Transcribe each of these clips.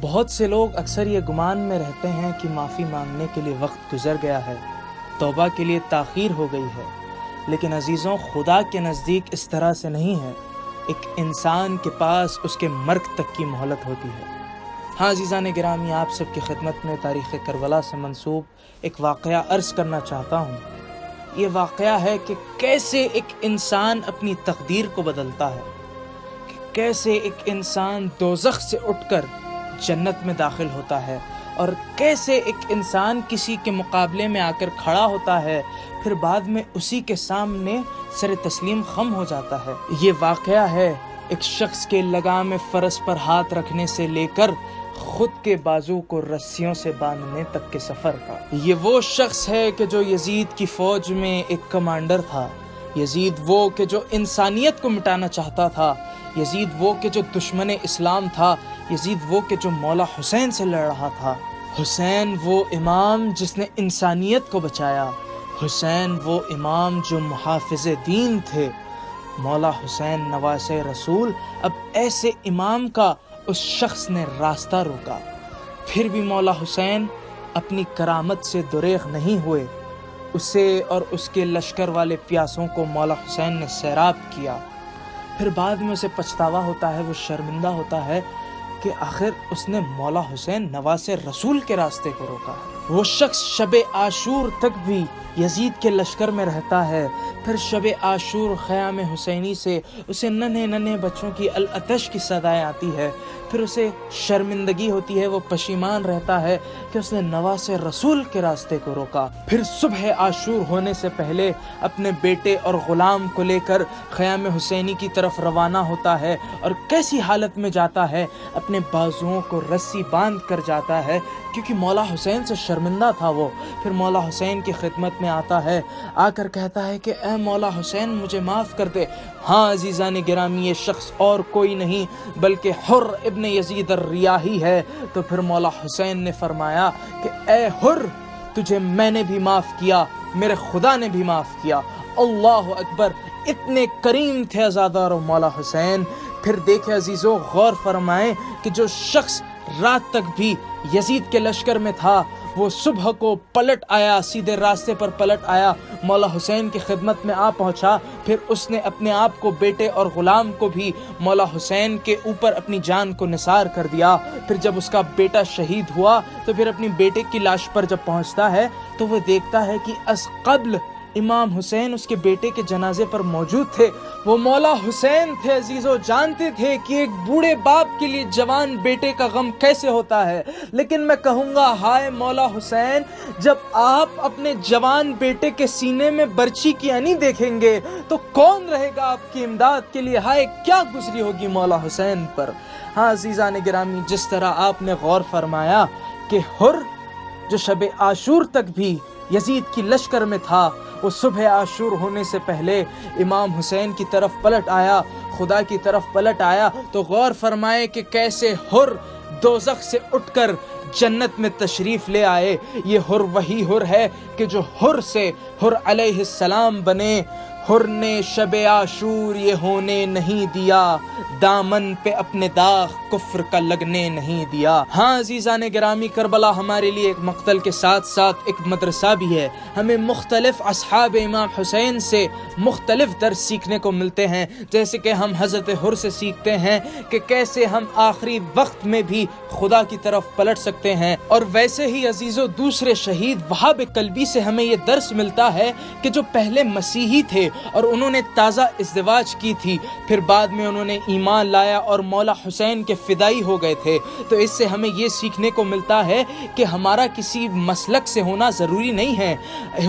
بہت سے لوگ اکثر یہ گمان میں رہتے ہیں کہ معافی مانگنے کے لیے وقت گزر گیا ہے، توبہ کے لیے تاخیر ہو گئی ہے، لیکن عزیزوں، خدا کے نزدیک اس طرح سے نہیں ہے۔ ایک انسان کے پاس اس کے مرگ تک کی مہلت ہوتی ہے۔ ہاں عزیزان گرامی، آپ سب کی خدمت میں تاریخ کربلا سے منسوب ایک واقعہ عرض کرنا چاہتا ہوں۔ یہ واقعہ ہے کہ کیسے ایک انسان اپنی تقدیر کو بدلتا ہے، کہ کیسے ایک انسان دوزخ سے اٹھ کر جنت میں داخل ہوتا ہے، اور کیسے ایک انسان کسی کے مقابلے میں آ کر کھڑا ہوتا ہے، پھر بعد میں اسی کے سامنے سر تسلیم خم ہو جاتا ہے۔ یہ واقعہ ہے ایک شخص کے لگام فرس پر ہاتھ رکھنے سے لے کر خود کے بازو کو رسیوں سے باندھنے تک کے سفر کا۔ یہ وہ شخص ہے کہ جو یزید کی فوج میں ایک کمانڈر تھا، یزید وہ کہ جو انسانیت کو مٹانا چاہتا تھا، یزید وہ کہ جو دشمن اسلام تھا، یزید وہ کہ جو مولا حسین سے لڑ رہا تھا، حسین وہ امام جس نے انسانیت کو بچایا، حسین وہ امام جو محافظ دین تھے، مولا حسین نواسے رسول۔ اب ایسے امام کا اس شخص نے راستہ روکا، پھر بھی مولا حسین اپنی کرامت سے دریغ نہیں ہوئے۔ اسے اور اس کے لشکر والے پیاسوں کو مولا حسین نے سیراب کیا۔ پھر بعد میں اسے پچھتاوا ہوتا ہے، وہ شرمندہ ہوتا ہے کہ آخر اس نے مولا حسین نواسے رسول کے راستے کو روکا۔ وہ شخص شب عاشور تک بھی یزید کے لشکر میں رہتا ہے، پھر شب عاشور خیام حسینی سے اسے ننھے بچوں کی العطش کی صدائیں آتی ہے، پھر اسے شرمندگی ہوتی ہے، وہ پشیمان رہتا ہے کہ اس نے نواسے رسول کے راستے کو روکا۔ پھر صبح عاشور ہونے سے پہلے اپنے بیٹے اور غلام کو لے کر خیام حسینی کی طرف روانہ ہوتا ہے، اور کیسی حالت میں جاتا ہے، اپنے بازوؤں کو رسی باندھ کر جاتا ہے، کیونکہ مولا حسین سے شرمندہ تھا وہ۔ پھر مولا حسین کی خدمت میں آتا ہے، آ کر کہتا ہے کہ اے مولا حسین مجھے معاف کر دے۔ ہاں عزیزان گرامی، یہ شخص اور کوئی نہیں بلکہ حر ابن یزید الریاحی ہے۔ تو پھر مولا حسین نے فرمایا کہ اے حر، تجھے میں نے بھی معاف کیا، میرے خدا نے بھی معاف کیا۔ اللہ اکبر! اتنے کریم تھے عزادار و مولا حسین۔ پھر دیکھیں عزیزو، غور فرمائیں کہ جو شخص رات تک بھی یزید کے لشکر میں تھا، وہ صبح کو پلٹ آیا، سیدھے راستے پر پلٹ آیا، مولا حسین کی خدمت میں آ پہنچا۔ پھر اس نے اپنے آپ کو، بیٹے اور غلام کو بھی مولا حسین کے اوپر اپنی جان کو نثار کر دیا۔ پھر جب اس کا بیٹا شہید ہوا تو پھر اپنی بیٹے کی لاش پر جب پہنچتا ہے تو وہ دیکھتا ہے کہ از قبل امام حسین اس کے بیٹے کے جنازے پر موجود تھے۔ وہ مولا حسین تھے عزیزو، جانتے تھے کہ ایک بوڑھے باپ کے لیے جوان بیٹے کا غم کیسے ہوتا ہے۔ لیکن میں کہوں گا، ہائے مولا حسین، جب آپ اپنے جوان بیٹے کے سینے میں برچی کی انی دیکھیں گے تو کون رہے گا آپ کی امداد کے لیے؟ ہائے کیا گزری ہوگی مولا حسین پر۔ ہاں عزیزان گرامی، جس طرح آپ نے غور فرمایا کہ حر جو شب عاشور تک بھی یزید کی لشکر میں تھا، وہ صبح عاشور ہونے سے پہلے امام حسین کی طرف پلٹ آیا، خدا کی طرف پلٹ آیا، تو غور فرمائے کہ کیسے حر دوزخ سے اٹھ کر جنت میں تشریف لے آئے۔ یہ حر وہی حر ہے کہ جو حر سے حر علیہ السلام بنے۔ حر نے شب عاشور یہ ہونے نہیں دیا، دامن پہ اپنے داغ کفر کا لگنے نہیں دیا۔ ہاں عزیزان گرامی، کربلا ہمارے لیے ایک مقتل کے ساتھ ساتھ ایک مدرسہ بھی ہے۔ ہمیں مختلف اصحاب امام حسین سے مختلف درس سیکھنے کو ملتے ہیں، جیسے کہ ہم حضرت حر سے سیکھتے ہیں کہ کیسے ہم آخری وقت میں بھی خدا کی طرف پلٹ سکتے ہیں، اور ویسے ہی عزیزو دوسرے شہید وہاب کلبی سے ہمیں یہ درس ملتا ہے کہ جو پہلے مسیحی تھے اور انہوں نے تازہ ازدواج کی تھی، پھر بعد میں انہوں نے ایمان لایا اور مولا حسین کے فدائی ہو گئے تھے۔ تو اس سے ہمیں یہ سیکھنے کو ملتا ہے کہ ہمارا کسی مسلک سے ہونا ضروری نہیں ہے۔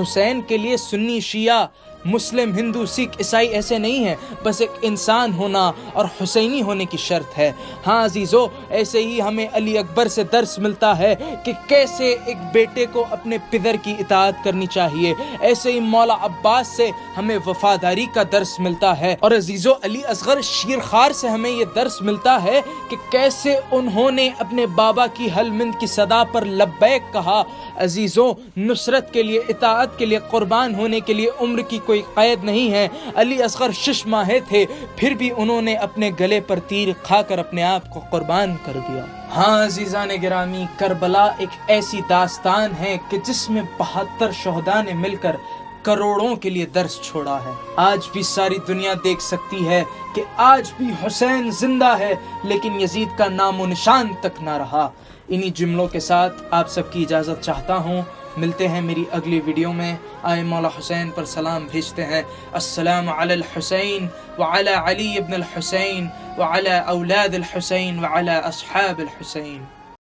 حسین کے لیے سنی، شیعہ، مسلم، ہندو، سکھ، عیسائی ایسے نہیں ہیں، بس ایک انسان ہونا اور حسینی ہونے کی شرط ہے۔ ہاں عزیزو، ایسے ہی ہمیں علی اکبر سے درس ملتا ہے کہ کیسے ایک بیٹے کو اپنے پدر کی اطاعت کرنی چاہیے۔ ایسے ہی مولا عباس سے ہمیں وفاداری کا درس ملتا ہے، اور عزیزو علی اصغر شیرخوار سے ہمیں یہ درس ملتا ہے کہ کیسے انہوں نے اپنے بابا کی ہلمند کی صدا پر لبیک کہا۔ عزیزو، نصرت کے لیے، اطاعت کے لیے، قربان ہونے کے لیے عمر کی کوئی کوئی قید نہیں ہے۔ علی اصغر 6 ماہے تھے، پھر بھی انہوں نے اپنے گلے پر تیر کھا کر اپنے آپ کو قربان کر دیا۔ ہاں عزیزان گرامی، کربلا ایک ایسی داستان ہے کہ جس میں 72 شہداء نے مل کر کروڑوں کے لیے درس چھوڑا ہے۔ آج بھی ساری دنیا دیکھ سکتی ہے کہ آج بھی حسین زندہ ہے، لیکن یزید کا نام و نشان تک نہ رہا۔ انہی جملوں کے ساتھ آپ سب کی اجازت چاہتا ہوں، ملتے ہیں میری اگلی ویڈیو میں۔ آئے مولا حسین پر سلام بھیجتے ہیں۔ السلام علی الحسین وعلی علی ابن الحسین وعلی اولاد الحسین وعلی اصحاب الحسین۔